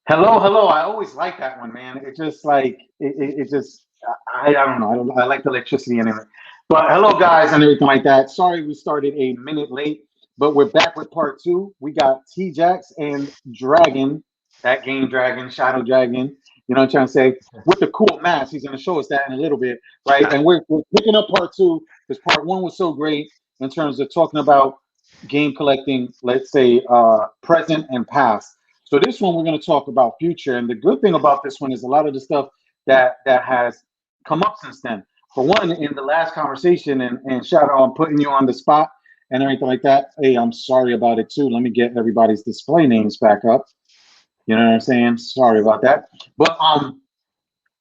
Hello, hello. I always like that one, man. It just like it just I don't know. I like the electricity in it. But hello, guys, and everything like that. Sorry, we started a minute late, but we're back with part two. We got Tjacks and Dragon, that game dragon, Shadow Dragon. You know what I'm trying to say? With the cool mask, he's going to show us that in a little bit, right? And we're picking up part two because part one was so great in terms of talking about game collecting. Let's say present and past. So this one we're going to talk about future, and the good thing about this one is a lot of the stuff that has come up since then. For one, in the last conversation, and shout out, I'm putting you on the spot and everything like that. Hey, I'm sorry about it too. Let me get everybody's display names back up. You know what I'm saying? Sorry about that. But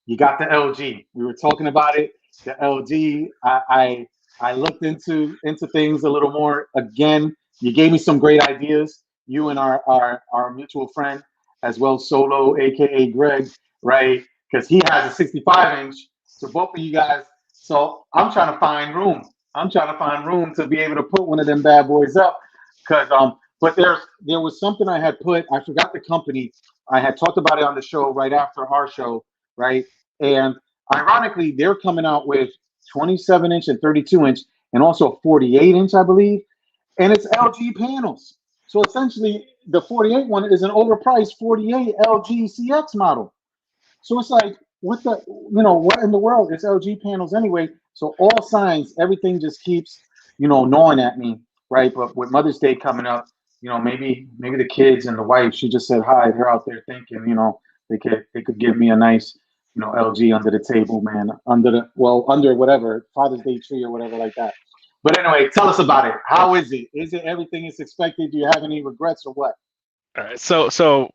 you got the LG. We were talking about it. The LG. I looked into things a little more. Again, you gave me some great ideas. You and our mutual friend, as well, Solo, aka Greg, right? Because he has a 65 inch. So both of you guys. So I'm trying to find room. I'm trying to find room to be able to put one of them bad boys up. Cause but there was something I had put. I forgot the company. I had talked about it on the show right after our show, right? And ironically, they're coming out with 27-inch and 32-inch, and also a 48-inch, I believe. And it's LG panels. So essentially, the 48 one is an overpriced 48 LG CX model. So it's like, what the, what in the world? It's LG panels anyway. So all signs, everything just keeps, gnawing at me, right? But with Mother's Day coming up, maybe the kids and the wife, she just said hi. They're out there thinking, they could give me a nice, LG under the table, man, under whatever Father's Day tree or whatever like that. But anyway, tell us about it. How is it? Is it everything is expected? Do you have any regrets or what? All right, so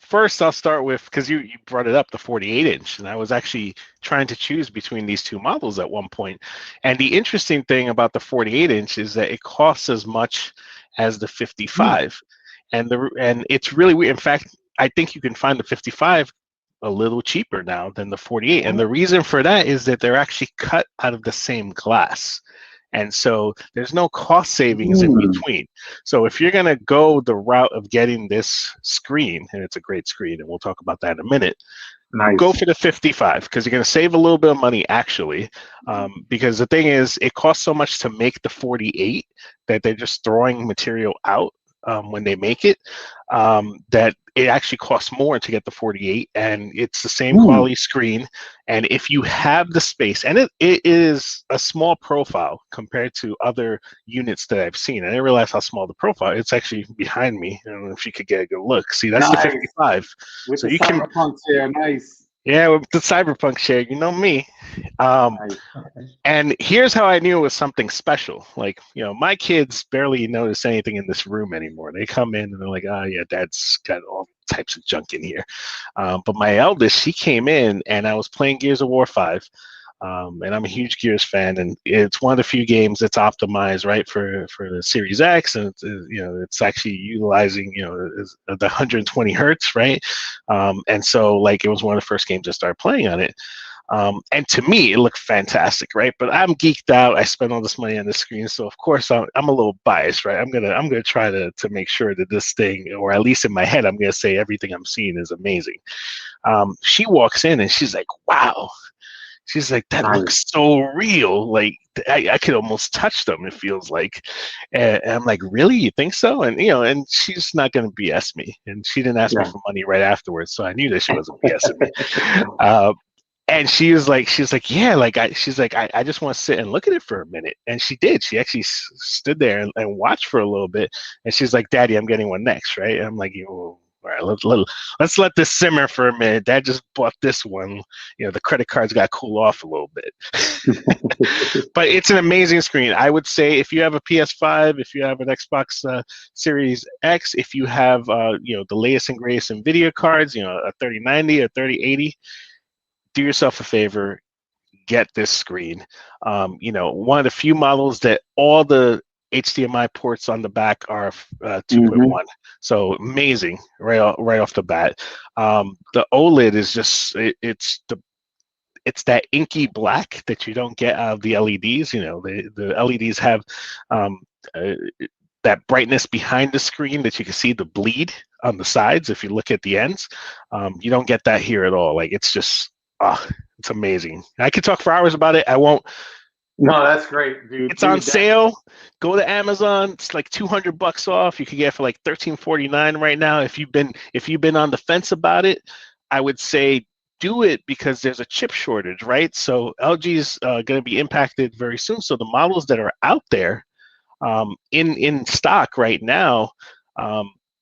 first I'll start with, because you brought it up, the 48-inch, and I was actually trying to choose between these two models at one point. And the interesting thing about the 48-inch is that it costs as much as the 55, and it's really weird. In fact, I think you can find the 55 a little cheaper now than the 48, and the reason for that is that they're actually cut out of the same glass. And so there's no cost savings in Mm, between. So if you're going to go the route of getting this screen, and it's a great screen, and we'll talk about that in a minute, go nice. for the 55 because you're going to save a little bit of money actually. Because the thing is, it costs so much to make the 48 that they're just throwing material out when they make it, that it actually costs more to get the 48, and it's the same Mm, quality screen. And if you have the space, and it is a small profile compared to other units that I've seen. I didn't realize how small the profile. It's actually behind me. I don't know if you could get a good look. See, that's the nice. 55. With So the you can, cyberpunk chair, nice. yeah, with the cyberpunk share, you know me. Um, Nice. and here's how I knew it was something special. Like, my kids barely notice anything in this room anymore. They come in and they're like, oh, yeah, dad's got all types of junk in here. But my eldest, she came in and I was playing Gears of War 5. And I'm a huge Gears fan, and it's one of the few games that's optimized right for the Series X, and it's actually utilizing the 120 hertz, right? And so like it was one of the first games I started playing on it. And to me, it looked fantastic, right? But I'm geeked out. I spent all this money on the screen, so of course I'm a little biased, right? I'm gonna try to make sure that this thing, or at least in my head, I'm gonna say everything I'm seeing is amazing. She walks in and she's like, "Wow." She's like, "That Nice. looks so real. Like I could almost touch them. It feels like." And I'm like, "Really? You think so?" And and she's not gonna BS me. And she didn't ask me Yeah. for money right afterwards, so I knew that she wasn't BSing me. Uh, and she's like, yeah, like she's like, I just want to sit and look at it for a minute. And she did. She actually stood there and watched for a little bit. And she's like, Daddy, I'm getting one next, right? And I'm like, all right, let's let this simmer for a minute. Dad just bought this one. The credit cards got to cool off a little bit. But it's an amazing screen. I would say if you have a PS5, if you have an Xbox Series X, if you have the latest and greatest NVIDIA cards, a 3090 or 3080, do yourself a favor, get this screen. One of the few models that all the HDMI ports on the back are 2.1. Hmm. So amazing, right off the bat. The OLED is just it's that inky black that you don't get out of the LEDs. The LEDs have um, uh, that brightness behind the screen that you can see the bleed on the sides if you look at the ends. You don't get that here at all. Like, it's just, it's amazing. I could talk for hours about it. I won't. No, that's great, dude. It's on sale. Go to Amazon. It's like $200 off. You could get it for like $13.49 right now. If you've been on the fence about it, I would say do it, because there's a chip shortage, right? So LG is going to be impacted very soon. So the models that are out there in stock right now,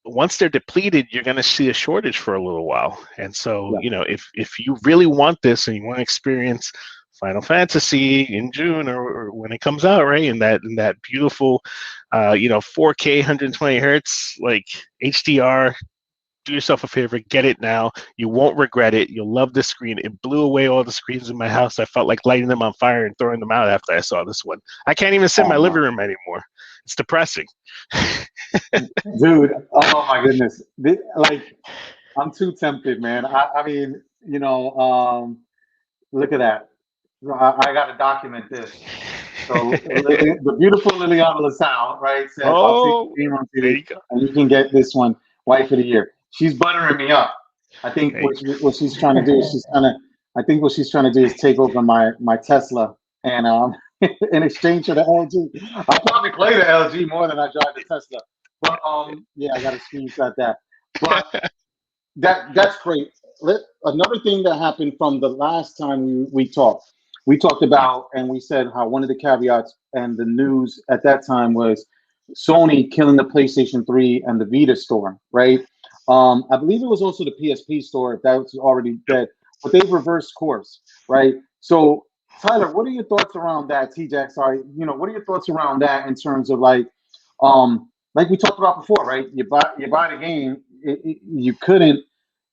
once they're depleted, you're going to see a shortage for a little while. And so, you know, if you really want this and you want to experience Final Fantasy in June or when it comes out, right, in that beautiful, 4K 120 hertz, like HDR, do yourself a favor, get it now. You won't regret it. You'll love this screen. It blew away all the screens in my house. I felt like lighting them on fire and throwing them out after I saw this one. I can't even sit in my living room anymore. It's depressing. Dude, oh my goodness. Like, I'm too tempted, man. I mean, look at that. I got to document this. So the beautiful Liliana LaSalle, right, said, I'll take the game on TV, and you can get this one, Wife of the Year. She's buttering me up. I think what she's trying to do is take over my Tesla, and in exchange for the LG. I'll probably play the LG more than I drive the Tesla. But yeah, I got to screenshot that. But that's great. Another thing that happened from the last time we talked about, and we said how one of the caveats and the news at that time was Sony killing the PlayStation 3 and the Vita store, right? I believe it was also the PSP store, if that was already dead, but they've reversed course, right? So, Tyler, what are your thoughts around that? Tjacks, sorry, what are your thoughts around that in terms of like we talked about before, right? You buy the game, you couldn't,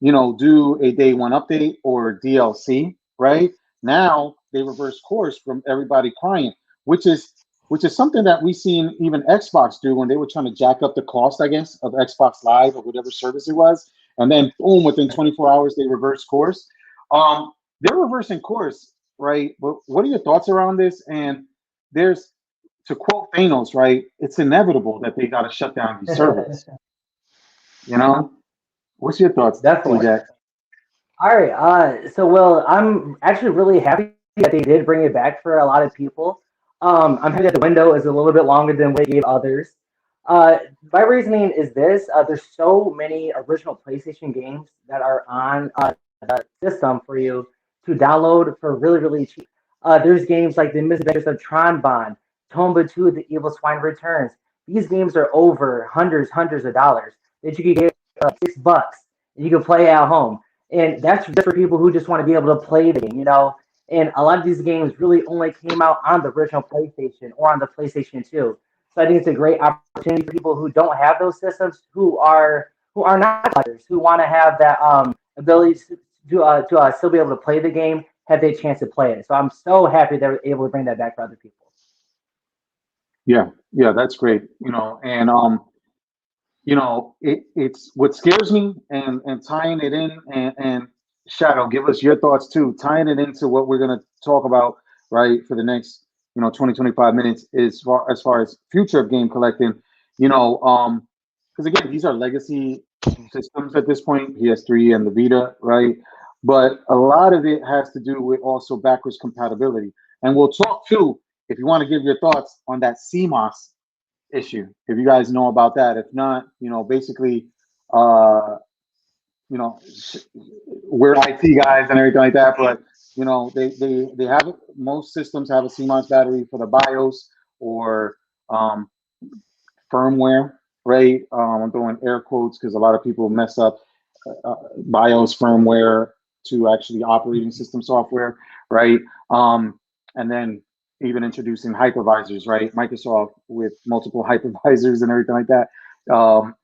do a day one update or DLC, right? Now they reverse course from everybody crying, which is something that we seen even Xbox do when they were trying to jack up the cost, I guess, of Xbox Live or whatever service it was, and then boom, within 24 hours they reverse course. They're reversing course, right? But what are your thoughts around this? And there's, to quote Thanos, right? It's inevitable that they got to shut down these servers. What's your thoughts? Definitely. Tjacks? All right. So, well, I'm actually really happy that they did bring it back for a lot of people. I'm happy that the window is a little bit longer than what it gave others. My reasoning is this: there's so many original PlayStation games that are on the system for you to download for really, really cheap. There's games like The Misadventures of Tron Bond, Tomba 2, The Evil Swine Returns. These games are over hundreds of dollars that you can get $6 and you can play at home. And that's just for people who just want to be able to play the game, And a lot of these games really only came out on the original PlayStation or on the PlayStation 2. So I think it's a great opportunity for people who don't have those systems, who are not collectors, who want to have that ability to still be able to play the game, have their chance to play it. So I'm so happy they're able to bring that back for other people. Yeah, that's great. It's what scares me, and tying it in, and Shadow, give us your thoughts too, tying it into what we're going to talk about, right, for the next 20-25 minutes, is as far as future of game collecting, because again, these are legacy systems at this point, PS3 and the Vita, right? But a lot of it has to do with also backwards compatibility, and we'll talk too, if you want to give your thoughts on that CMOS issue, if you guys know about that. If not, basically, we're IT guys and everything like that, but they have, most systems have a CMOS battery for the BIOS or firmware, right? I'm throwing air quotes because a lot of people mess up BIOS firmware to actually operating system software, right? And then even introducing hypervisors, right? Microsoft with multiple hypervisors and everything like that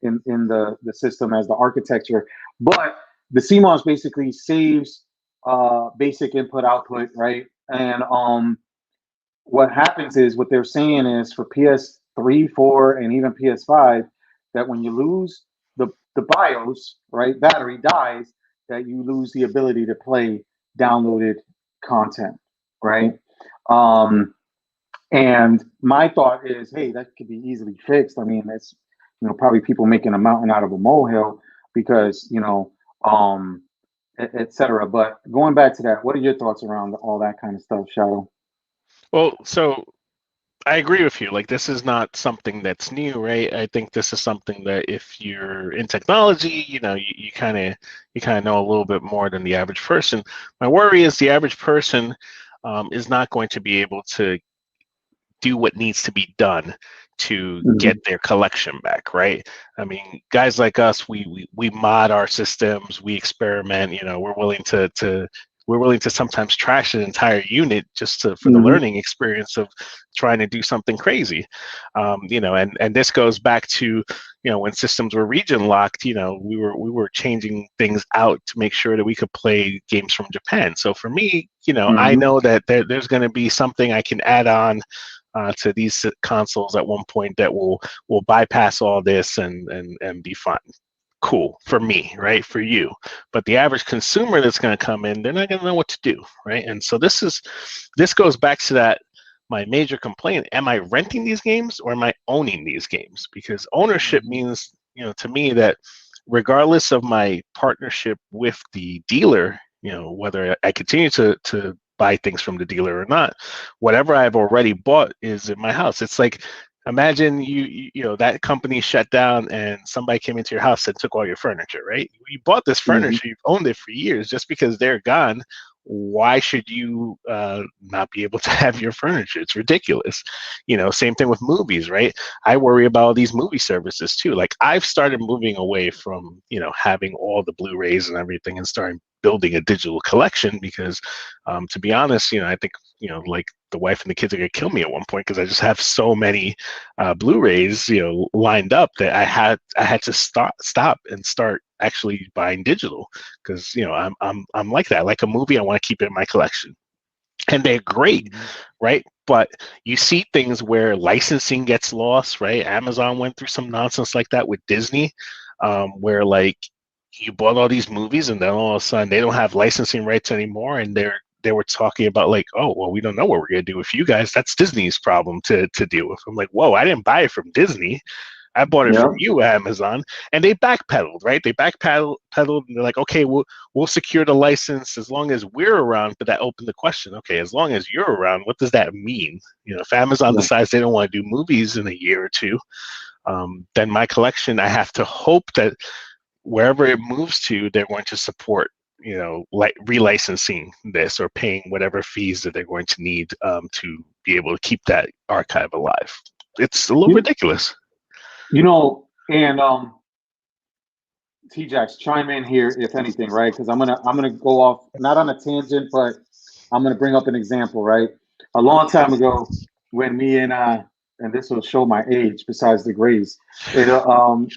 in the system as the architecture. But the CMOS basically saves basic input output, right? And what happens is, what they're saying is, for PS3, 4, and even PS5, that when you lose the BIOS, right, battery dies, that you lose the ability to play downloaded content, right? And my thought is, hey, that could be easily fixed. I mean, it's, probably people making a mountain out of a molehill because, et cetera. But going back to that, what are your thoughts around all that kind of stuff, Shadow? Well, so I agree with you. Like, this is not something that's new, right? I think this is something that if you're in technology, you kind of know a little bit more than the average person. My worry is the average person is not going to be able to do what needs to be done to get their collection back, right? I mean, guys like us, we mod our systems, we experiment. We're willing to sometimes trash an entire unit just for the learning experience of trying to do something crazy. And this goes back to when systems were region locked. We were changing things out to make sure that we could play games from Japan. So for me, I know that there's going to be something I can add on to these consoles at one point that will bypass all this and be fun. Cool for me, right? For you. But the average consumer that's going to come in, they're not going to know what to do, right? And so this goes back to that, my major complaint: am I renting these games or am I owning these games? Because ownership means, to me, that regardless of my partnership with the dealer, whether I continue to buy things from the dealer or not, whatever I've already bought is in my house. It's like, imagine that company shut down and somebody came into your house and took all your furniture, right? You bought this furniture, you've owned it for years. Just because they're gone, why should you not be able to have your furniture? It's ridiculous. Same thing with movies, right? I worry about all these movie services too. Like, I've started moving away from having all the Blu-rays and everything and starting building a digital collection because to be honest, I think like the wife and the kids are gonna kill me at one point because I just have so many Blu-rays lined up that I had to stop and start actually buying digital because I'm like that. Like a movie, I want to keep it in my collection, and they're great, right? But you see things where licensing gets lost, right? Amazon went through some nonsense like that with Disney, where like you bought all these movies and then all of a sudden they don't have licensing rights anymore, and they were talking about like, oh, well, we don't know what we're gonna do with you guys. That's Disney's problem to deal with. I'm like, whoa, I didn't buy it from Disney. I bought it from you, Amazon. And they backpedaled, right? They backpedaled and they're like, okay, we'll secure the license as long as we're around. But that opened the question, okay, as long as you're around, what does that mean? If Amazon decides they don't want to do movies in a year or two, then my collection, I have to hope that wherever it moves to, they're going to support, like relicensing this or paying whatever fees that they're going to need to be able to keep that archive alive. It's a little ridiculous. And Tjacks, chime in here if anything, right? Because I'm gonna go off not on a tangent, but I'm gonna bring up an example, right? A long time ago, when me and this will show my age besides the grays. A long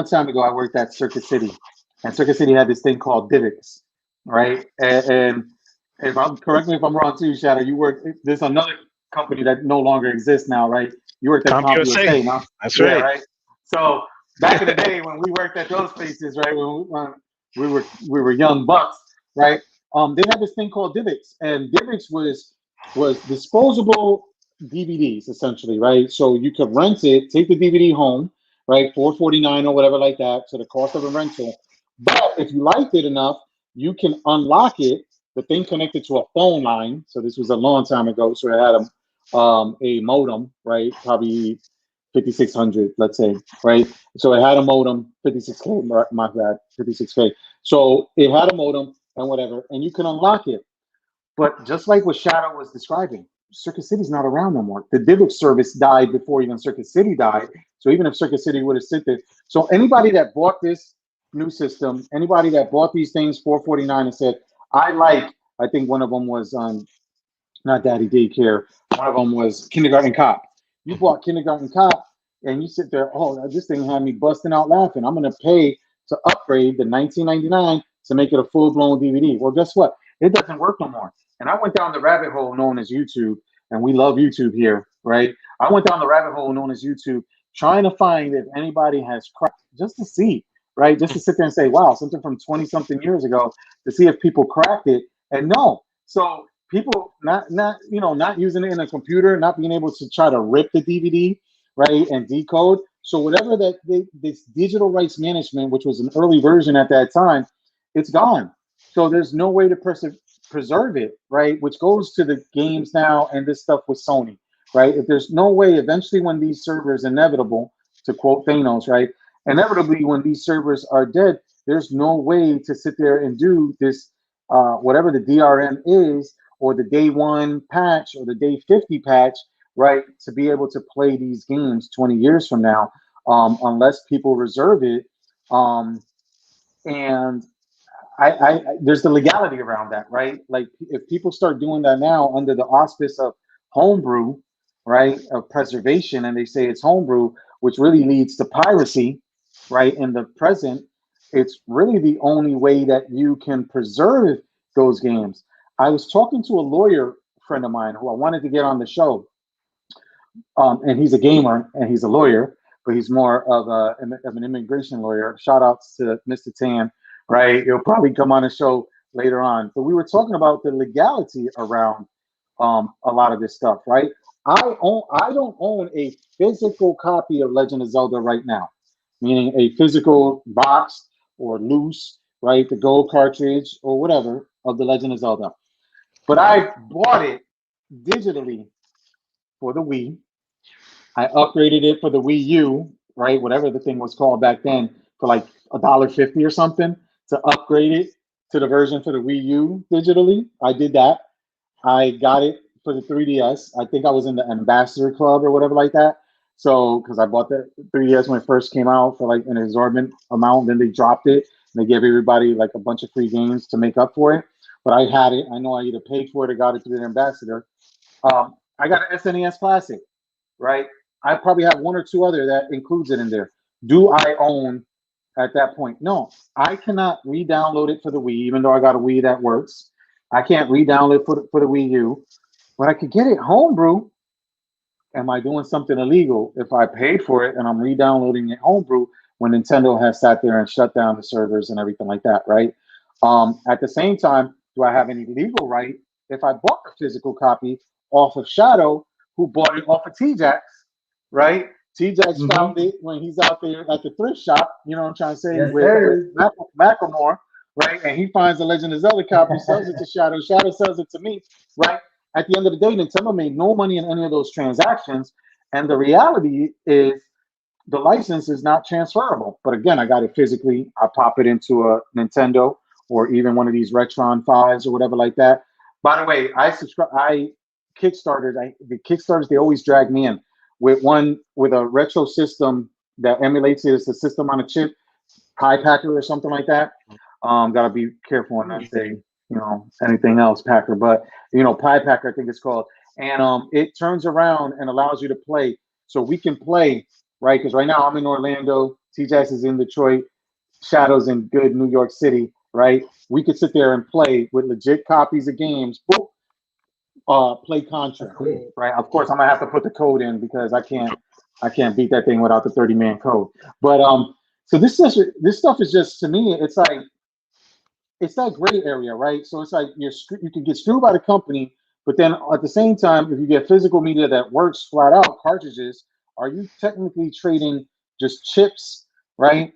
time ago, I worked at Circuit City, and Circuit City had this thing called Divox, right? And if correct me if I'm wrong too, Shadow, you worked. There's another company that no longer exists now, right? You worked at CompUSA now. That's right. Right. So back in the day when we worked at those places, right? When we were young bucks, right? They had this thing called Divox, and Divox was disposable DVDs essentially, right? So you could rent it, take the DVD home, right? $4.49 or whatever like that. So the cost of a rental. But if you liked it enough, you can unlock it. The thing connected to a phone line. So this was a long time ago. So it had a modem, right? Probably 5600, let's say, right? So it had a modem, 56K, my bad, 56K. So it had a modem and whatever, and you can unlock it. But just like what Shadow was describing, Circuit City's not around no more. The Divox service died before even Circuit City died. So even if Circuit City would have sit there, so anybody that bought this new system, anybody that bought these things $4.49 and said, I think one of them was not Daddy Daycare. One of them was Kindergarten Cop. You bought Kindergarten Cop, and you sit there, oh, this thing had me busting out laughing. I'm going to pay to upgrade the $19.99 to make it a full-blown DVD. Well, guess what? It doesn't work no more. And I went down the rabbit hole known as YouTube, and we love YouTube here, right? I went down the rabbit hole known as YouTube, trying to find if anybody has cracked, just to see, right? Just to sit there and say, wow, something from 20-something years ago, to see if people cracked it. And no. So people not using it in a computer, not being able to try to rip the DVD, right, and decode. So whatever this digital rights management, which was an early version at that time, it's gone. So there's no way to preserve it, right? Which goes to the games now and this stuff with Sony, right? If there's no way, eventually when these servers, inevitable, to quote Thanos, right? Inevitably, when these servers are dead, there's no way to sit there and do this, whatever the DRM is, or the day one patch, or the day 50 patch, right? To be able to play these games 20 years from now, unless people reserve it. And there's the legality around that, right? Like if people start doing that now under the auspice of homebrew, right, of preservation, and they say it's homebrew, which really leads to piracy, right? In the present, it's really the only way that you can preserve those games. I was talking to a lawyer friend of mine who I wanted to get on the show, and he's a gamer and he's a lawyer, but he's more of an immigration lawyer. Shout outs to Mr. Tan, right? He'll probably come on the show later on. But we were talking about the legality around a lot of this stuff, right? I don't own a physical copy of Legend of Zelda right now, meaning a physical box or loose, right? The gold cartridge or whatever of the Legend of Zelda. But I bought it digitally for the Wii. I upgraded it for the Wii U, right? Whatever the thing was called back then, for like $1.50 or something, to upgrade it to the version for the Wii U digitally. I did that. I got it for the 3DS. I think I was in the Ambassador Club or whatever like that. So, because I bought the 3DS when it first came out for like an exorbitant amount, then they dropped it. And they gave everybody like a bunch of free games to make up for it. But I had it. I know I either paid for it or got it through the Ambassador. I got an SNES Classic, right? I probably have one or two other that includes it in there. Do I own at that point? No, I cannot re-download it for the Wii, even though I got a Wii that works. I can't re-download it for the Wii U, but I could get it homebrew. Am I doing something illegal if I paid for it and I'm re-downloading it homebrew when Nintendo has sat there and shut down the servers and everything like that, right? At the same time, do I have any legal right if I bought a physical copy off of Shadow, who bought it off of Tjacks, right? Tjacks found it when he's out there at the thrift shop, you know what I'm trying to say, Yes, with Macklemore, right? And he finds the Legend of Zelda copy, sells it to Shadow, Shadow sells it to me, right? At the end of the day, Nintendo made no money in any of those transactions, and the reality is the license is not transferable. But again, I got it physically. I pop it into a Nintendo or even one of these Retron 5s or whatever like that. By the way, the Kickstarters, they always drag me in with a retro system that emulates it. It's a system on a chip, Pi Packer or something like that. Gotta be careful when I say, anything else Packer, but Pi Packer, I think it's called. And it turns around and allows you to play. So we can play, right? Because right now I'm in Orlando, Tjacks is in Detroit, Shadow's in good New York City, right? We could sit there and play with legit copies of games. Boop, play Contra, right? Of course, I'm gonna have to put the code in because I can't beat that thing without the 30-man code. But so this stuff is just, to me, it's like, it's that gray area, right? So it's like you can get screwed by the company, but then at the same time, if you get physical media that works flat out, cartridges, are you technically trading just chips, right?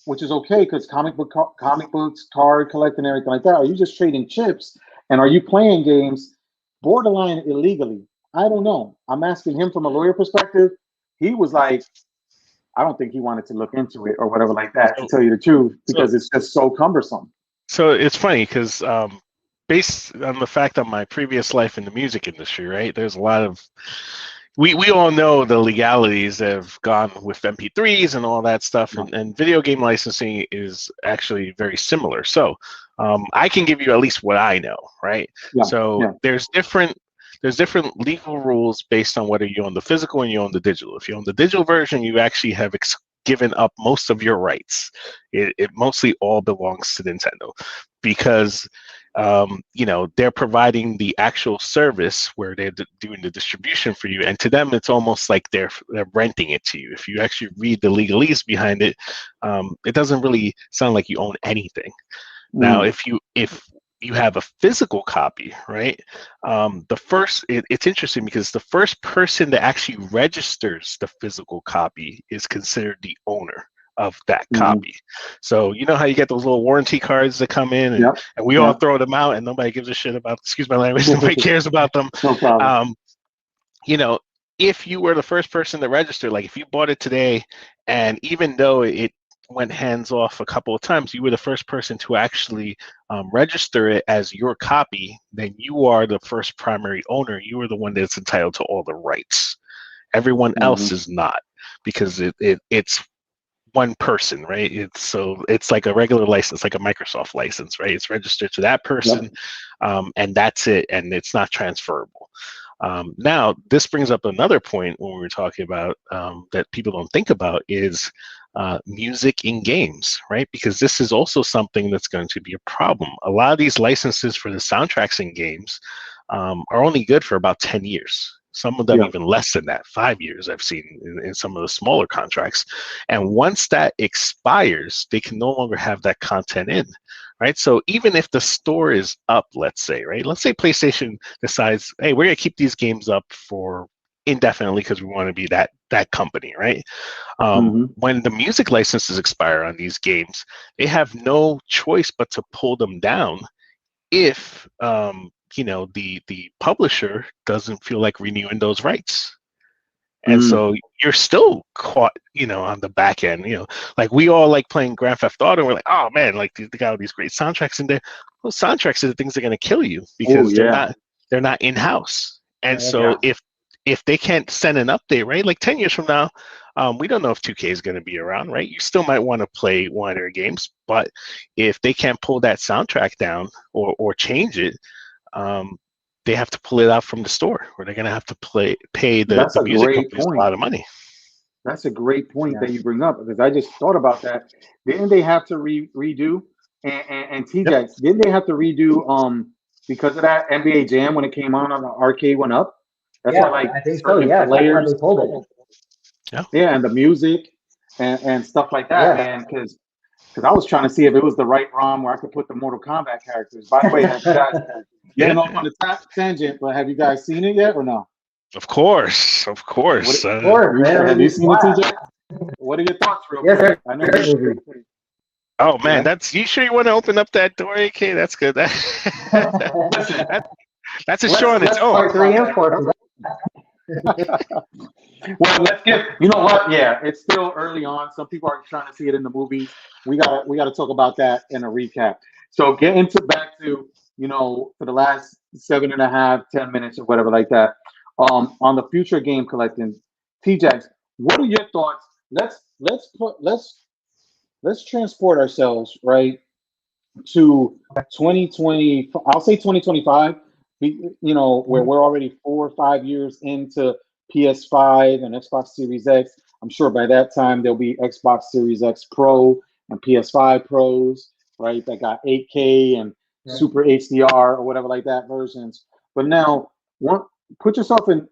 Which is okay because comic books, card collecting, everything like that. Are you just trading chips? And are you playing games borderline illegally? I don't know. I'm asking him from a lawyer perspective. He was like, I don't think he wanted to look into it or whatever like that, to tell you the truth, because it's just so cumbersome. So it's funny because based on the fact of my previous life in the music industry, right, there's a lot of, we all know the legalities that have gone with MP3s and all that stuff, and video game licensing is actually very similar. So I can give you at least what I know, right? There's different legal rules based on whether you own the physical and you own the digital. If you own the digital version, you actually have given up most of your rights. It mostly all belongs to Nintendo because they're providing the actual service where they're doing the distribution for you, and to them it's almost like they're renting it to you. If you actually read the legalese behind it, it doesn't really sound like you own anything. Now, if you have a physical copy, right? It's interesting because the first person that actually registers the physical copy is considered the owner of that copy. So you know how you get those little warranty cards that come in, and we all throw them out, and nobody gives a shit about. Excuse my language. Nobody cares about them. No problem. You know, if you were the first person to register, like if you bought it today, and even though it went hands off a couple of times, you were the first person to actually register it as your copy, then you are the first primary owner. You are the one that's entitled to all the rights. Everyone else is not, because it's one person, right? It's like a regular license, like a Microsoft license, right? It's registered to that person, and that's it, and it's not transferable. Now, this brings up another point when we were talking about that people don't think about is music in games, right? Because this is also something that's going to be a problem. A lot of these licenses for the soundtracks in games are only good for about 10 years. Some of them even less than that, 5 years I've seen in some of the smaller contracts. And once that expires, they can no longer have that content in, right? So even if the store is up, let's say, right? Let's say PlayStation decides, hey, we're gonna keep these games up for indefinitely because we want to be that company, right? When the music licenses expire on these games, they have no choice but to pull them down if you know, the publisher doesn't feel like renewing those rights. And so you're still caught, you know, on the back end, you know, like we all like playing Grand Theft Auto. And we're like, oh man, like they got all these great soundtracks in there. Those soundtracks are the things that are going to kill you because they're not in-house. And so if they can't send an update, right? Like 10 years from now, we don't know if 2K is going to be around, right? You still might want to play one of their games, but if they can't pull that soundtrack down or change it, they have to pull it out from the store, or they're going to have to pay the music companies a lot of money. That's a great point that you bring up, because I just thought about that. Didn't they have to redo and Tjacks? Didn't they have to redo because of that NBA Jam when it came on the arcade went up? That's why, like, I think so. Yeah, players they pulled it. Yeah, and the music and stuff like that. And because I was trying to see if it was the right ROM where I could put the Mortal Kombat characters. By the way, have you guys getting off on the tangent, but have you guys seen it yet or no? Of course, of course. Have you seen it, TJ? What are your thoughts, real quick? I know oh man, you sure you want to open up that door, AK? That's good. That's a show on its own. 3 and 4. Well, let's get. You know what? Yeah, it's still early on. Some people are trying to see it in the movies. We gotta talk about that in a recap. So get back to, you know, for the last 7.5, 10 minutes or whatever like that. On the future game collecting, Tjacks, what are your thoughts? Let's transport ourselves right to 2020. I'll say 2025. You know, where we're already 4 or 5 years into PS5 and Xbox Series X. I'm sure by that time there'll be Xbox Series X Pro and PS5 Pros, right? That got 8K and Super HDR or whatever like that versions. But now, put yourself in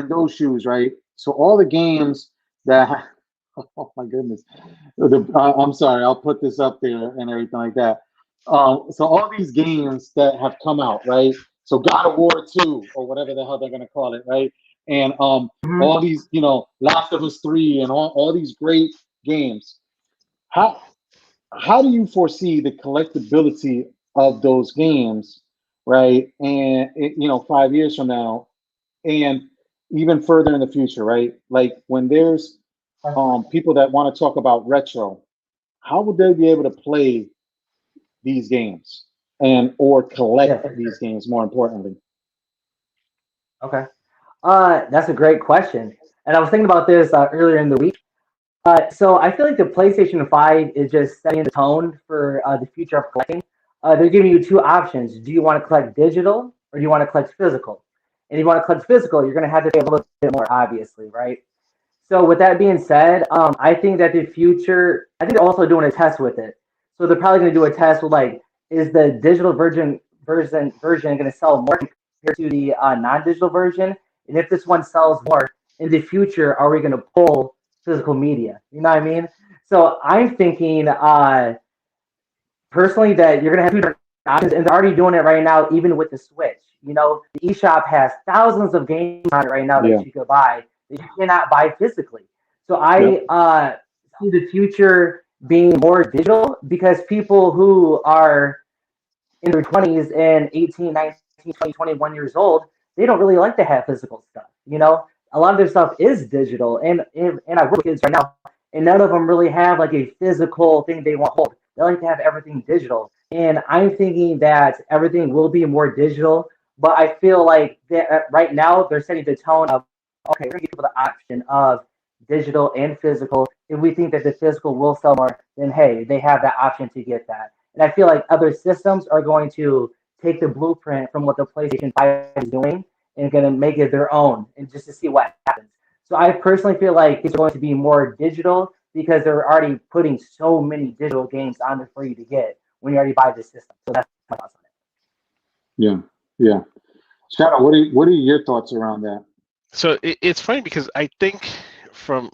those shoes, right? So all the games that, oh my goodness, I'm sorry, I'll put this up there and everything like that. So all these games that have come out, right? So God of War 2 or whatever the hell they're gonna call it, right? And all these, you know, Last of Us 3 and all these great games. How do you foresee the collectability of those games, right? And you know, 5 years from now, and even further in the future, right? Like when there's people that want to talk about retro, how would they be able to play these games or collect these games, more importantly? Okay. That's a great question. And I was thinking about this earlier in the week. So I feel like the PlayStation 5 is just setting the tone for the future of collecting. They're giving you two options. Do you want to collect digital or do you want to collect physical? And if you want to collect physical, you're going to have to pay a little bit more, obviously, right? So with that being said, I think that the future, I think they're also doing a test with it. So they're probably going to do a test with, like, is the digital version going to sell more compared to the non-digital version? And if this one sells more in the future, are we going to pull physical media? You know what I mean? So I'm thinking personally that you're going to have two different options, and they're already doing it right now, even with the Switch. You know, the eShop has thousands of games on it right now Yeah. that you could buy that you cannot buy physically. So Yep. I see the future being more digital because people who are in their 20s and 18, 19, 20, 21 years old, they don't really like to have physical stuff. You know, a lot of their stuff is digital, and I work with kids right now, and none of them really have like a physical thing they want to hold. They like to have everything digital, and I'm thinking that everything will be more digital. But I feel like right now they're setting the tone of, okay, we're gonna give people the option of digital and physical. If we think that the physical will sell more, then hey, they have that option to get that. And I feel like other systems are going to take the blueprint from what the PlayStation 5 is doing and going to make it their own, and just to see what happens. So I personally feel like it's going to be more digital because they're already putting so many digital games on there for you to get when you already buy the system. So that's my thoughts on it. Yeah. Yeah. Shadow, what are your thoughts around that? So it's funny because I think from,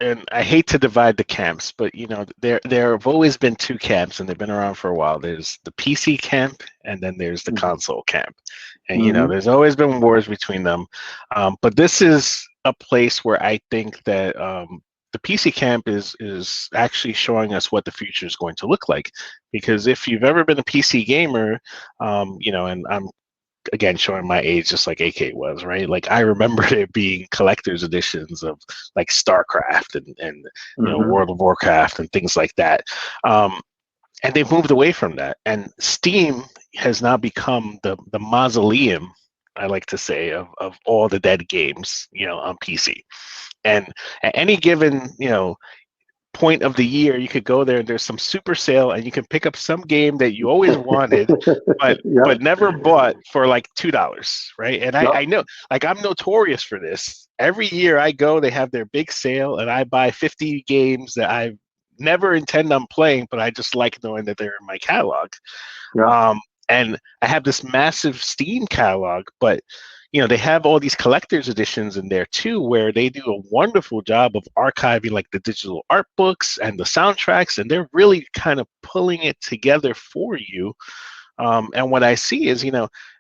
and I hate to divide the camps, but there have always been two camps, and they've been around for a while. There's the PC camp, and then there's the console camp, and there's always been wars between them. But this is a place where I think that the PC camp is actually showing us what the future is going to look like, because if you've ever been a PC gamer, and I'm again showing my age just like AK was, right? Like I remember there being collector's editions of like StarCraft and World of Warcraft and things like that. And they've moved away from that. And Steam has now become the mausoleum, I like to say, of all the dead games, on PC. And at any given, point of the year, you could go there and there's some super sale and you can pick up some game that you always wanted but never bought for like $2, right? And I know, like, I'm notorious for this. Every year I go, they have their big sale and I buy 50 games that I never intend on playing, but I just like knowing that they're in my catalog. And I have this massive Steam catalog, but they have all these collector's editions in there too, where they do a wonderful job of archiving like the digital art books and the soundtracks, and they're really kind of pulling it together for you. And what I see is,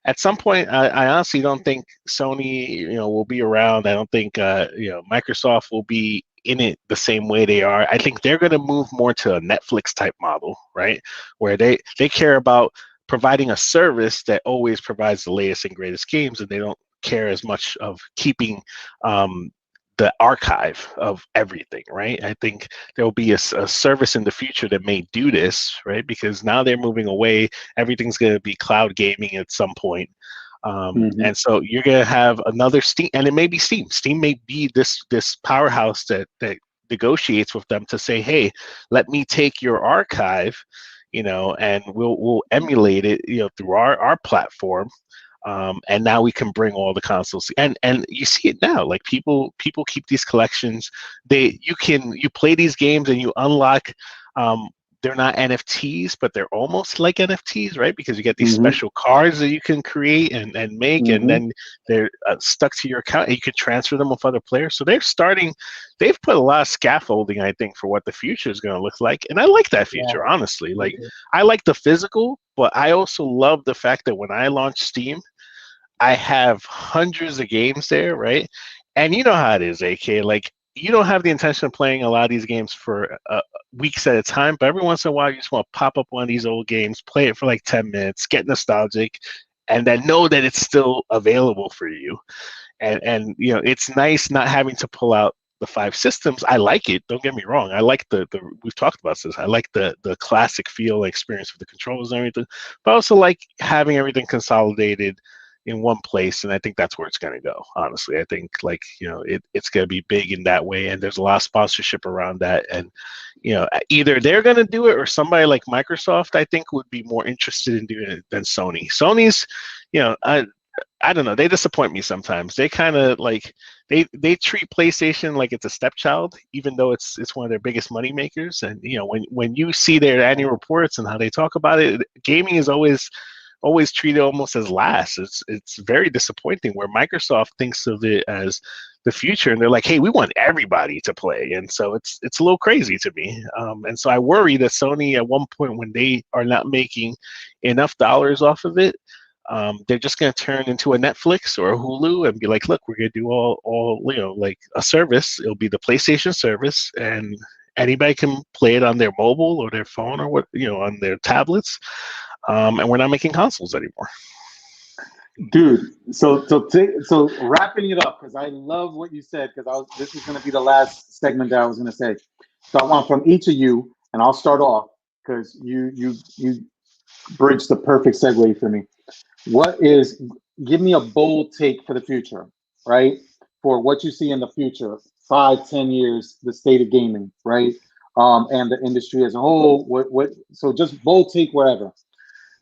at some point, I honestly don't think Sony, will be around. I don't think, Microsoft will be in it the same way they are. I think they're going to move more to a Netflix type model, right? Where they care about providing a service that always provides the latest and greatest games, and they don't care as much of keeping the archive of everything, right? I think there will be a service in the future that may do this, right? Because now they're moving away. Everything's going to be cloud gaming at some point. And so you're going to have another Steam, and it may be Steam. Steam may be this powerhouse that negotiates with them to say, hey, let me take your archive, and we'll emulate it, through our platform. And now we can bring all the consoles, and you see it now. Like people keep these collections. You play these games and you unlock. They're not NFTs, but they're almost like NFTs, right? Because you get these special cards that you can create and make, and then they're stuck to your account. And you can transfer them with other players. So they've put a lot of scaffolding, I think, for what the future is going to look like. And I like that feature, honestly. Like, I like the physical, but I also love the fact that when I launch Steam, I have hundreds of games there, right? And you know how it is, AK. Like, you don't have the intention of playing a lot of these games for weeks at a time, but every once in a while, you just want to pop up one of these old games, play it for like 10 minutes, get nostalgic, and then know that it's still available for you. And it's nice not having to pull out the 5 systems. I like it. Don't get me wrong. I like the we've talked about this. I like the classic feel experience with the controls and everything, but I also like having everything consolidated in one place, and I think that's where it's going to go. Honestly, I think it's going to be big in that way, and there's a lot of sponsorship around that. And either they're going to do it, or somebody like Microsoft, I think, would be more interested in doing it than Sony. Sony's, I don't know. They disappoint me sometimes. They kind of like they treat PlayStation like it's a stepchild, even though it's one of their biggest money makers. And when you see their annual reports and how they talk about it, gaming is always treated almost as last. It's very disappointing, where Microsoft thinks of it as the future, and they're like, hey, we want everybody to play, and so it's a little crazy to me. And so I worry that Sony at one point, when they are not making enough dollars off of it, they're just going to turn into a Netflix or a Hulu and be like, look, we're going to do all like a service. It'll be the PlayStation service, and anybody can play it on their mobile or their phone or on their tablets. And we're not making consoles anymore. Dude, so wrapping it up, because I love what you said, because this is going to be the last segment that I was going to say. So I want from each of you, and I'll start off because you bridged the perfect segue for me. Give me a bold take for the future, right? For what you see in the future, 5-10 years, the state of gaming, right? And the industry as a whole. So just bold take wherever.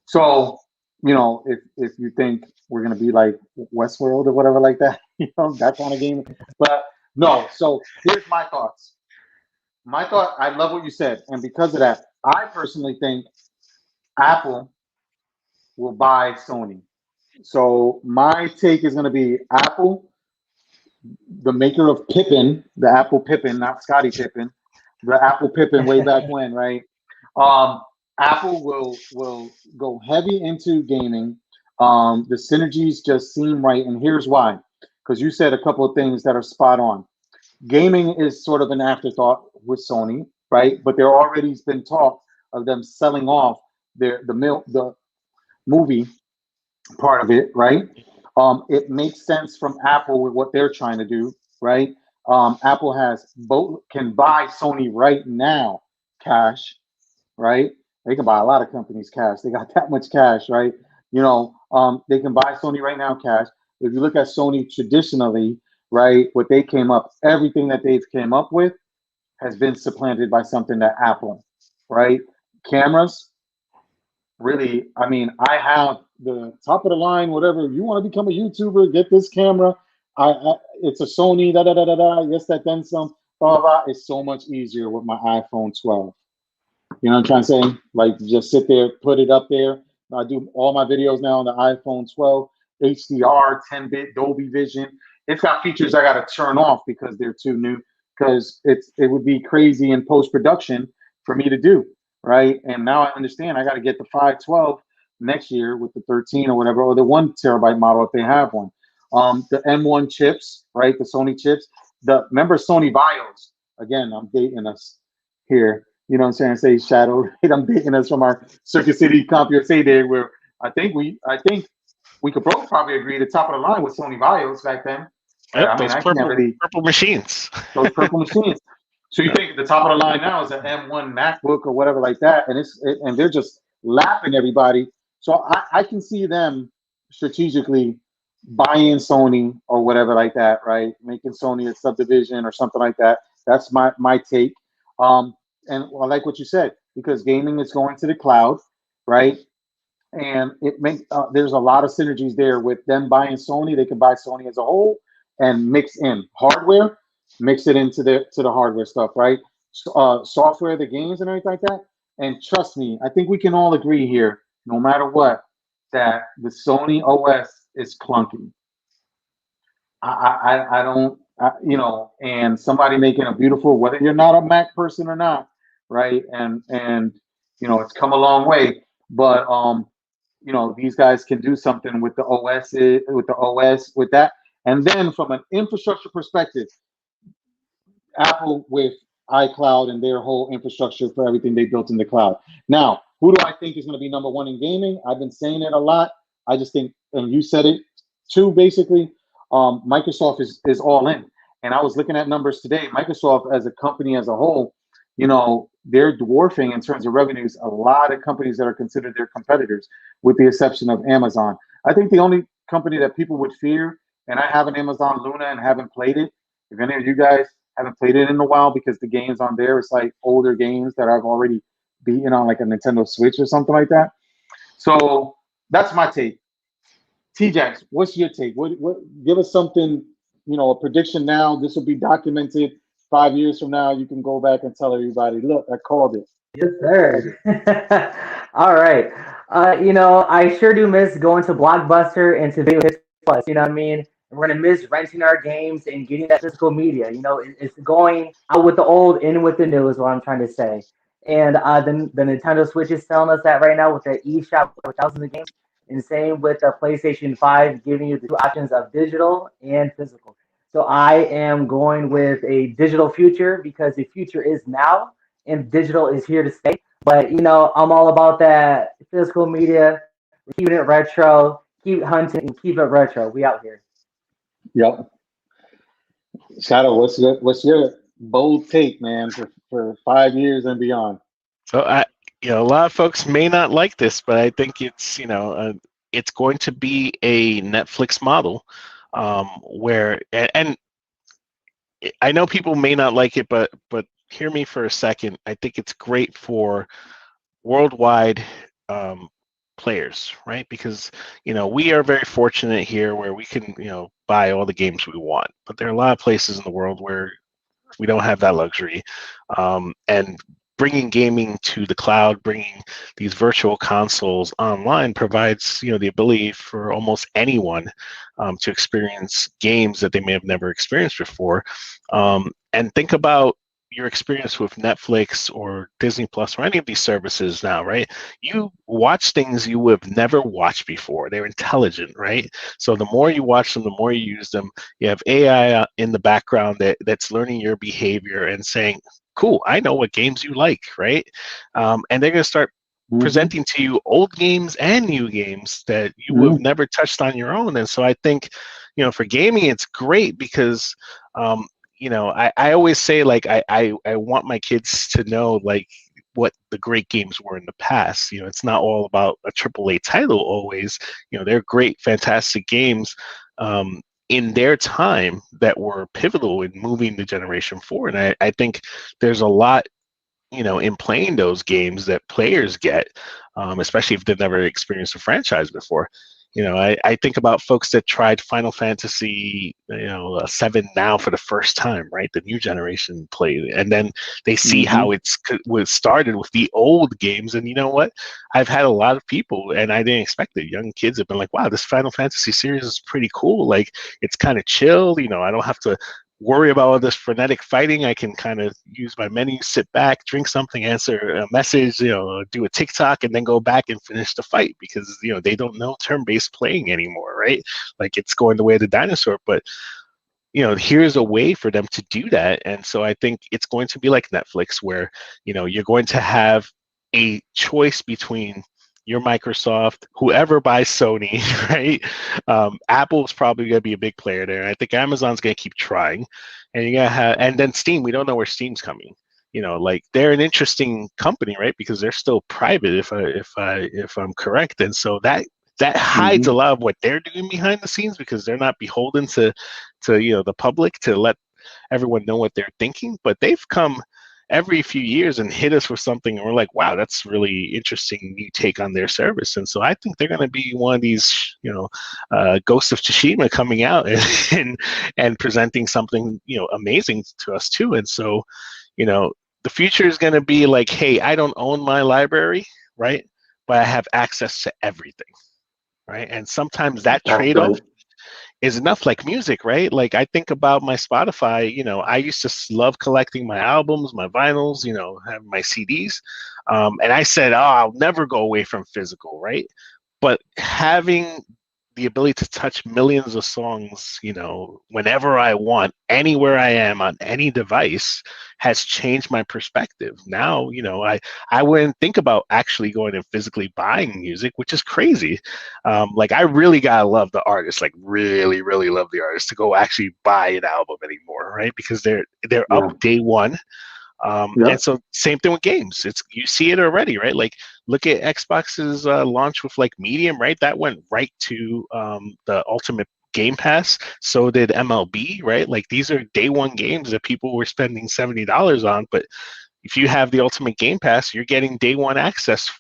So, if you think we're gonna be like Westworld or whatever like that, that kind of game. But no, so here's my thoughts. I love what you said, and because of that, I personally think Apple will buy Sony. So my take is gonna be Apple, the maker of Pippin, the Apple Pippin, not Scottie Pippen, the Apple Pippin way back when, right? Apple will go heavy into gaming. The synergies just seem right, and here's why. Because you said a couple of things that are spot on. Gaming is sort of an afterthought with Sony, right? But there already's been talk of them selling off the movie part of it, right? It makes sense from Apple with what they're trying to do, right? Apple can buy Sony right now, cash, right? They can buy a lot of companies cash. They got that much cash, right? They can buy Sony right now cash. If you look at Sony traditionally, right, everything that they've came up with has been supplanted by something that Apple, right? Cameras, really, I have the top of the line, whatever. If you want to become a YouTuber, get this camera. It's a Sony, yes, that, then some, blah, blah. It's so much easier with my iPhone 12. You know what I'm trying to say? Like, just sit there, put it up there. I do all my videos now on the iPhone 12, HDR, 10-bit Dolby Vision. It's got features I got to turn off because they're too new, because it would be crazy in post-production for me to do, right? And now I understand I got to get the 512 next year with the 13 or whatever, or the 1 terabyte model if they have one. The M1 chips, right? The Sony chips. Remember Sony Bios? Again, I'm dating us here. You know what I'm saying? Say Shadow. I'm dating us from our Circuit City CompUSA day, where I think we could both probably agree the top of the line was Sony Bios back then. Yep, those purple machines. Those purple machines. So you think the top of the line now is an M1 MacBook or whatever like that, and they're just lapping everybody. So I can see them strategically buying Sony or whatever like that, right? Making Sony a subdivision or something like that. That's my take. And I like what you said, because gaming is going to the cloud, right? And there's a lot of synergies there with them buying Sony. They can buy Sony as a whole and mix in hardware, mix it into the hardware stuff, right? Software, the games and everything like that. And trust me, I think we can all agree here, no matter what, that the Sony OS is clunky. I don't, and somebody making a beautiful, whether you're not a Mac person or not, right? And it's come a long way, but these guys can do something with the OS, with that. And then from an infrastructure perspective, Apple with iCloud and their whole infrastructure for everything they built in the cloud. Now, who do I think is going to be number one in gaming? I've been saying it a lot. I just think, and you said it too, basically, Microsoft is all in. And I was looking at numbers today. Microsoft as a company as a whole, they're dwarfing in terms of revenues a lot of companies that are considered their competitors, with the exception of Amazon. I think the only company that people would fear, and I have an Amazon Luna and haven't played it. If any of you guys haven't played it in a while, because the games on there, it's like older games that I've already beaten on like a Nintendo Switch or something like that. So that's my take. Tjacks, what's your take? What give us something, a prediction now. This will be documented 5 years from now. You can go back and tell everybody, look, I called it. Yes, sir. All right. I sure do miss going to Blockbuster and to Video Hits Plus, you know what I mean? we're gonna miss renting our games and getting that physical media. You know, it's going out with the old, in with the new, is what I'm trying to say. And the Nintendo Switch is telling us that right now with the eShop with thousands of games, and same with the PlayStation 5, giving you the two options of digital and physical. So I am going with a digital future because the future is now, and digital is here to stay. But you know, I'm all about that physical media, keeping it retro, keep hunting, and keep it retro. We out here. Yep. Shadow, what's your bold take, man, for 5 years and beyond? So a lot of folks may not like this, but I think it's going to be a Netflix model, where and I know people may not like it, but hear me for a second. I think it's great for worldwide players, right? Because we are very fortunate here where we can buy all the games we want, but there are a lot of places in the world where we don't have that luxury, and bringing gaming to the cloud, bringing these virtual consoles online provides the ability for almost anyone to experience games that they may have never experienced before. And think about your experience with Netflix or Disney Plus or any of these services now, right? You watch things you have never watched before. They're intelligent, right? So the more you watch them, the more you use them. You have AI in the background that's learning your behavior and saying, cool, I know what games you like, right? And they're going to start presenting to you old games and new games that you would have never touched on your own. And so I think, for gaming, it's great because, I always say, like, I want my kids to know, like, what the great games were in the past. It's not all about a AAA title always. They're great, fantastic games in their time that were pivotal in moving the generation forward. And I think there's a lot, in playing those games that players get, especially if they've never experienced a franchise before. I think about folks that tried Final Fantasy, 7 now for the first time, right? The new generation played, and then they see how it was started with the old games. And you know what? I've had a lot of people, and I didn't expect it. Young kids have been like, "Wow, this Final Fantasy series is pretty cool. Like, it's kind of chill. I don't have to worry about all this frenetic fighting. I can kind of use my menu, sit back, drink something, answer a message, do a TikTok, and then go back and finish the fight because, they don't know turn-based playing anymore, right? Like, it's going the way of the dinosaur. But, here's a way for them to do that. And so I think it's going to be like Netflix where, you're going to have a choice between your Microsoft, whoever buys Sony, right? Apple's probably going to be a big player there. I think Amazon's going to keep trying, and you got to have, and then Steam. We don't know where Steam's coming. Like, they're an interesting company, right? Because they're still private, if I'm correct, and so that hides a lot of what they're doing behind the scenes because they're not beholden to the public to let everyone know what they're thinking. But they've come every few years and hit us with something, and we're like, wow, that's really interesting new take on their service. And so I think they're going to be one of these, Ghost of Tsushima coming out and presenting something, amazing to us too. And so, the future is going to be like, hey, I don't own my library, right? But I have access to everything, right? And sometimes that trade-off is enough, like music, right? Like, I think about my Spotify, I used to love collecting my albums, my vinyls, have my CDs. And I said, oh, I'll never go away from physical, right? But having the ability to touch millions of songs, whenever I want, anywhere I am on any device has changed my perspective. Now, I wouldn't think about actually going and physically buying music, which is crazy. Like, I really gotta love the artist, like really, really love the artist to go actually buy an album anymore, right? Because they're up day one. And so same thing with games. You see it already, right? Like, look at Xbox's launch with, like, Medium, right? That went right to the Ultimate Game Pass. So did MLB, right? Like, these are day one games that people were spending $70 on. But if you have the Ultimate Game Pass, you're getting day one access.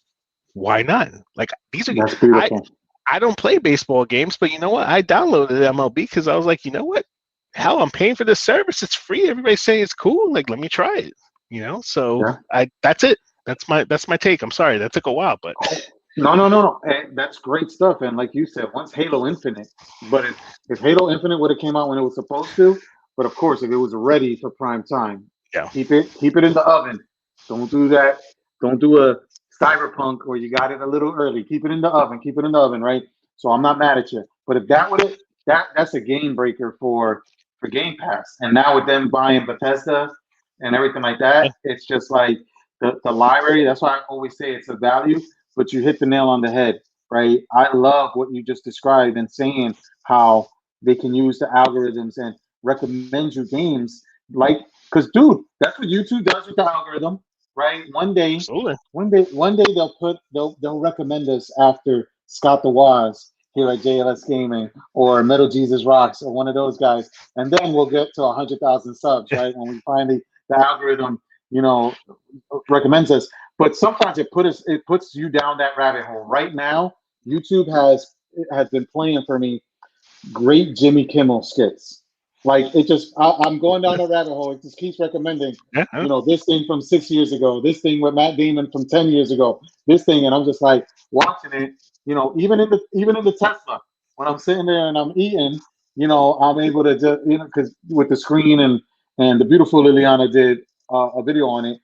Why not? Like, these are, That's beautiful. I don't play baseball games, but you know what? I downloaded MLB because I was like, you know what? Hell, I'm paying for this service. It's free. Everybody's saying it's cool. Like, let me try it. So that's it. That's my take. I'm sorry that took a while, but No. That's great stuff. And like you said, once Halo Infinite, but if Halo Infinite would have came out when it was supposed to, but of course, if it was ready for prime time, Yeah. keep it in the oven. Don't do that. Don't do a cyberpunk where you got it a little early. Keep it in the oven. Keep it in the oven, right? So I'm not mad at you. But if that would have that's a game breaker for Game Pass. And now with them buying Bethesda and everything like Yeah. that, it's just like the library. That's why I always say it's a value, but you hit the nail on the head, right? I love what you just described and saying how they can use the algorithms and recommend you games like because dude, that's what YouTube does with the algorithm, right? Absolutely. One day they'll recommend us after Scott the Waz here at JLS Gaming or Metal Jesus Rocks or one of those guys, and then we'll get to 100,000 subs, right? When we finally the algorithm, you know, recommends us. But sometimes it puts you down that rabbit hole. Right now, YouTube has been playing for me great Jimmy Kimmel skits. Like it just, I'm going down a rabbit hole. It just keeps recommending, Yeah. this thing from 6 years ago, this thing with Matt Damon from 10 years ago, this thing, and I'm just like watching it. Even in the Tesla, when I'm sitting there and I'm eating, I'm able to just, because with the screen and the beautiful Liliana did a video on it.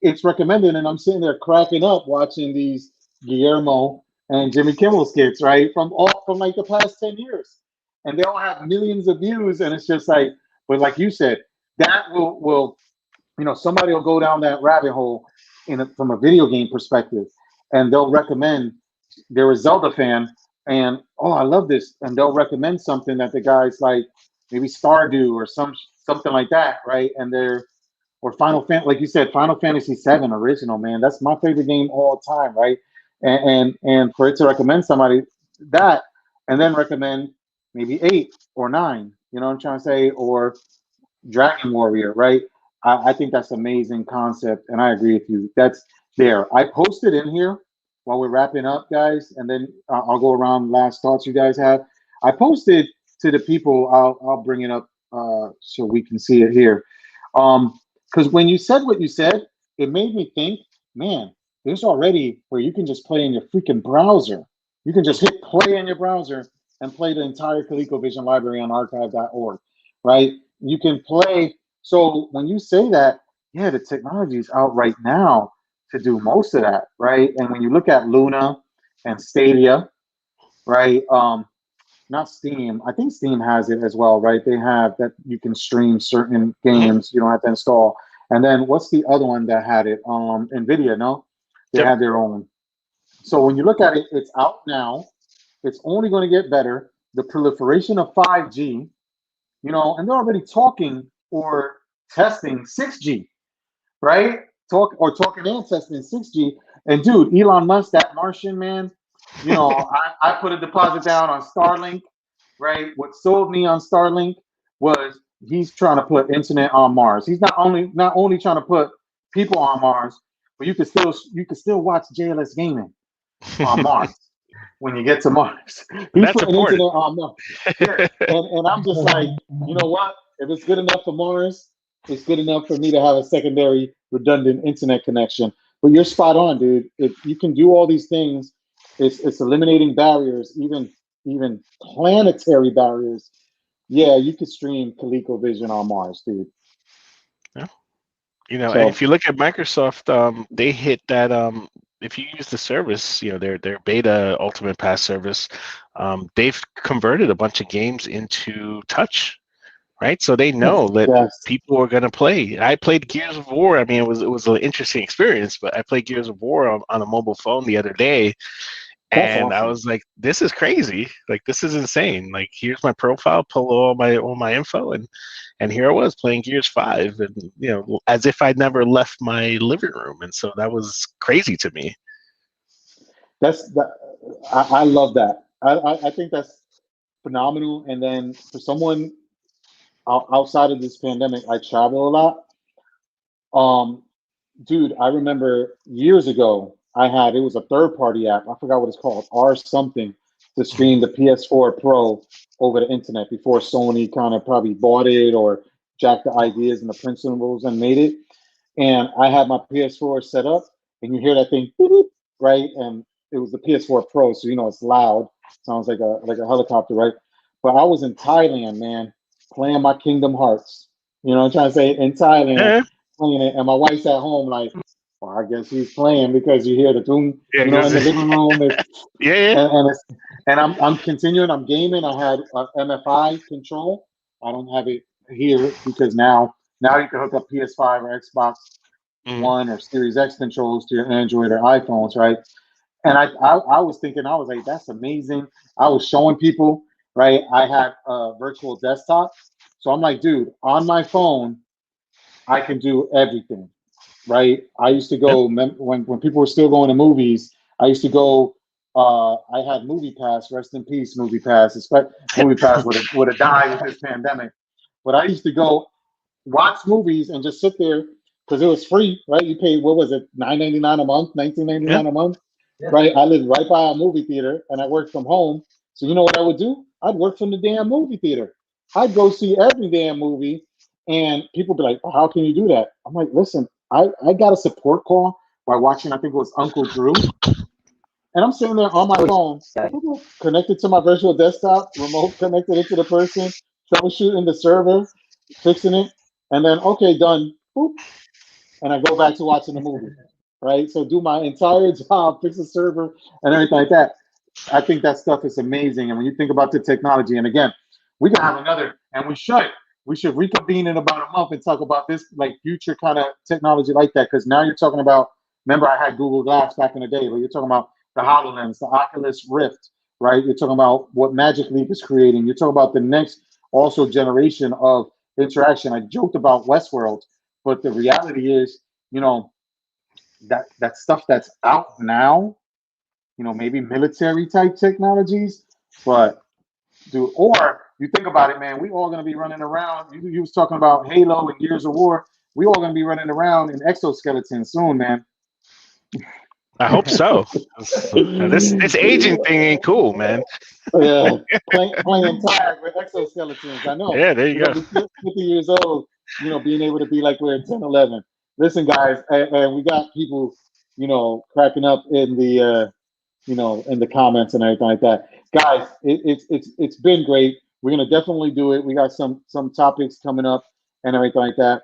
It's recommended, and I'm sitting there cracking up watching these Guillermo and Jimmy Kimmel skits, right, from like the past 10 years, and they all have millions of views, and it's just like, but like you said, that will somebody will go down that rabbit hole from a video game perspective, and they'll recommend they're a Zelda fan, and oh, I love this, and they'll recommend something that the guy's like maybe Stardew or something like that, right, and they're or like you said, Final Fantasy VII original, man. That's my favorite game all time, right? And for it to recommend somebody that, and then recommend maybe 8 or 9, you know what I'm trying to say, or Dragon Warrior, right? I think that's an amazing concept, and I agree with you. That's there. I posted in here while we're wrapping up, guys, and then I'll go around last thoughts you guys have. I posted to the people. I'll bring it up so we can see it here. Because when you said what you said, it made me think, man, there's already where you can just play in your freaking browser. You can just hit play in your browser and play the entire ColecoVision library on archive.org, right? You can play. So when you say that, yeah, the technology is out right now to do most of that, right? And when you look at Luna and Stadia, right? Not Steam. I think Steam has it as well, right? They have that you can stream certain Mhm. games. You don't have to install. And then what's the other one that had it? Nvidia, no? They Yep. had their own. So when you look at it, it's out now. It's only going to get better. The proliferation of 5G, and they're already talking or testing 6G, right? Talking and testing 6G. And dude, Elon Musk, that Martian man, I put a deposit down on Starlink, right? What sold me on Starlink was he's trying to put internet on Mars. He's not only trying to put people on Mars, but you can still watch JLS Gaming on Mars when you get to Mars. He's That's putting important. internet on Mars. Yeah. And I'm just like, you know what? If it's good enough for Mars, it's good enough for me to have a secondary redundant internet connection. But you're spot on, dude. If you can do all these things, it's eliminating barriers, even planetary barriers. Yeah, you could stream ColecoVision on Mars, dude. Yeah. And So if you look at Microsoft, they hit that. If you use the service, their beta Ultimate Pass service, they've converted a bunch of games into touch, right? So they know that yes, people are going to play. I played Gears of War. I mean, it was an interesting experience, but I played Gears of War on a mobile phone the other day, that's and I awesome. was like, this is crazy. Like, this is insane. Like, here's my profile, pull all my info, and here I was playing Gears 5, and as if I'd never left my living room. And so that was crazy to me. That's that. I love that. I think that's phenomenal. And then for someone outside of this pandemic, I travel a lot. Um, Dude, I remember years ago, it was a third party app. I forgot what it's called, R something, to stream the PS4 Pro over the internet before Sony kind of probably bought it or jacked the ideas and the principles and made it. And I had my PS4 set up, and you hear that thing, boop, boop, right? And it was the PS4 Pro, so you know it's loud. Sounds like a helicopter, right? But I was in Thailand, man, playing my Kingdom Hearts. You know, I'm trying to say in Thailand, Yeah, playing it, and my wife's at home, like, well, I guess he's playing because you hear the boom, yeah, you know, in the 'cause- living room. yeah. And I'm continuing. I'm gaming. I had MFI control. I don't have it here because now you can hook up PS5 or Xbox Mm. One or Series X controls to your Android or iPhones, right? And I was thinking, I was like, that's amazing. I was showing people, right? I had a virtual desktop, so I'm like, dude, on my phone, I can do everything, right? I used to Yep. go when people were still going to movies. I used to go. I had Movie Pass. Rest in peace, Movie Pass. Movie Pass would have died with this pandemic. But I used to go watch movies and just sit there because it was free, right? You paid what was it, $9.99 a month, Yeah. $19.99 a month, Yeah. right? I lived right by a movie theater and I worked from home. So you know what I would do? I'd work from the damn movie theater. I'd go see every damn movie, and people be like, oh, "How can you do that?" I'm like, "Listen, I got a support call by watching. I think it was Uncle Drew, and I'm sitting there on my phone, connected to my virtual desktop, remote connected it to the person, troubleshooting the server, fixing it, and then okay, done. Boop, and I go back to watching the movie. Right. So do my entire job, fix the server and everything like that. I think that stuff is amazing. And when you think about the technology, and again, we can have another, and we should reconvene in about a month and talk about this like future kind of technology like that. Because now you're talking about, remember I had Google Glass back in the day, but you're talking about the HoloLens, the Oculus Rift, right? You're talking about what Magic Leap is creating. You're talking about the next also generation of interaction. I joked about Westworld, but the reality is, you know, that stuff that's out now, you know, maybe military type technologies, but dude, or you think about it, man, we all gonna be running around. You was talking about Halo and Gears of War. We all gonna be running around in exoskeletons soon, man. I hope so. This aging thing ain't cool, man. Yeah, playing tag with exoskeletons. I know. Yeah, there you We're go. gonna be 50 years old, you know, being able to be like we're 10, 11. Listen, guys, and we got people, you know, cracking up in the you know, in the comments and everything like that. Guys, it's been great. We're gonna definitely do it. We got some topics coming up and everything like that.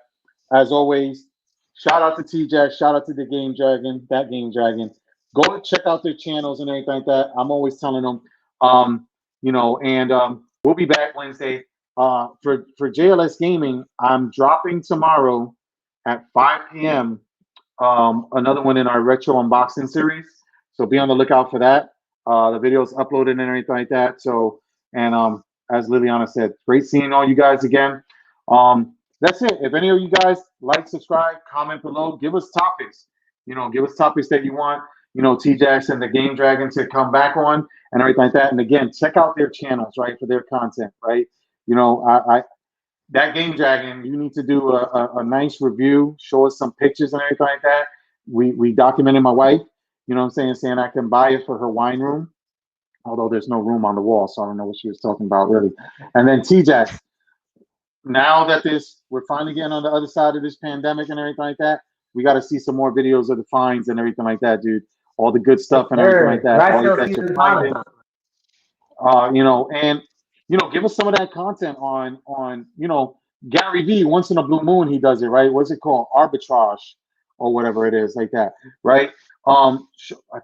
As always, shout out to Tjacks, shout out to the Game Dragon, that Game Dragon. Go and check out their channels and everything like that. I'm always telling them, you know, and we'll be back Wednesday. For JLS Gaming, I'm dropping tomorrow at 5 p.m. Another one in our retro unboxing series. So be on the lookout for that. The video's uploaded and everything like that. So, and as Liliana said, great seeing all you guys again. That's it. If any of you guys like, subscribe, comment below, give us topics. You know, give us topics that you want, you know, Tjacks and the Game Dragon to come back on and everything like that. And again, check out their channels, right, for their content, right? You know, that Game Dragon, you need to do a nice review, show us some pictures and everything like that. We documented my wife, you know what I'm saying I can buy it for her wine room, although there's no room on the wall, so I don't know what she was talking about really. And then Tjacks, now that we're finally getting on the other side of this pandemic and everything like that, we got to see some more videos of the finds and everything like that, dude. All the good stuff and everything like that. All that you're finding. You know, and you know, give us some of that content on you know, Gary V. Once in a blue moon, he does it, right? What's it called? Arbitrage or whatever it is, like that, right? I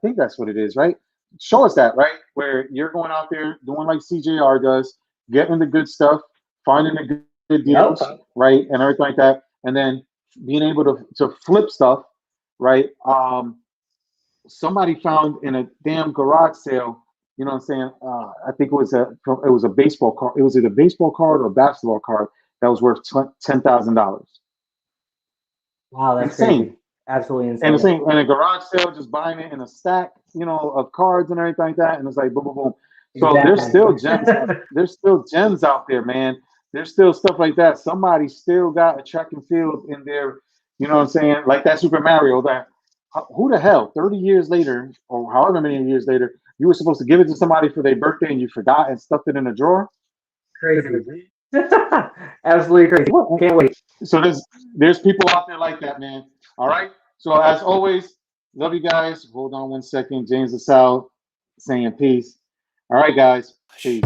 think that's what it is, right? Show us that, right? Where you're going out there doing like CJR does, getting the good stuff, finding the good deals, right, and everything like that, and then being able to flip stuff, right? Somebody found in a damn garage sale. You know what I'm saying? I think it was a baseball card. It was either a baseball card or a basketball card that was worth $10,000. Wow, that's insane. Crazy. Absolutely insane. And the same in a garage sale, just buying it in a stack, you know, of cards and everything like that. And it's like boom, boom, boom. So there's still gems. There's still gems out there, man. There's still stuff like that. Somebody still got a track and field in there. You know what I'm saying? Like that Super Mario. That who the hell? 30 years later, or however many years later, you were supposed to give it to somebody for their birthday and you forgot and stuffed it in a drawer. Crazy. Absolutely crazy. Can't wait. So there's people out there like that, man. All right. So as always, Love you guys. Hold on one second. James is out saying peace. All right, guys. Peace.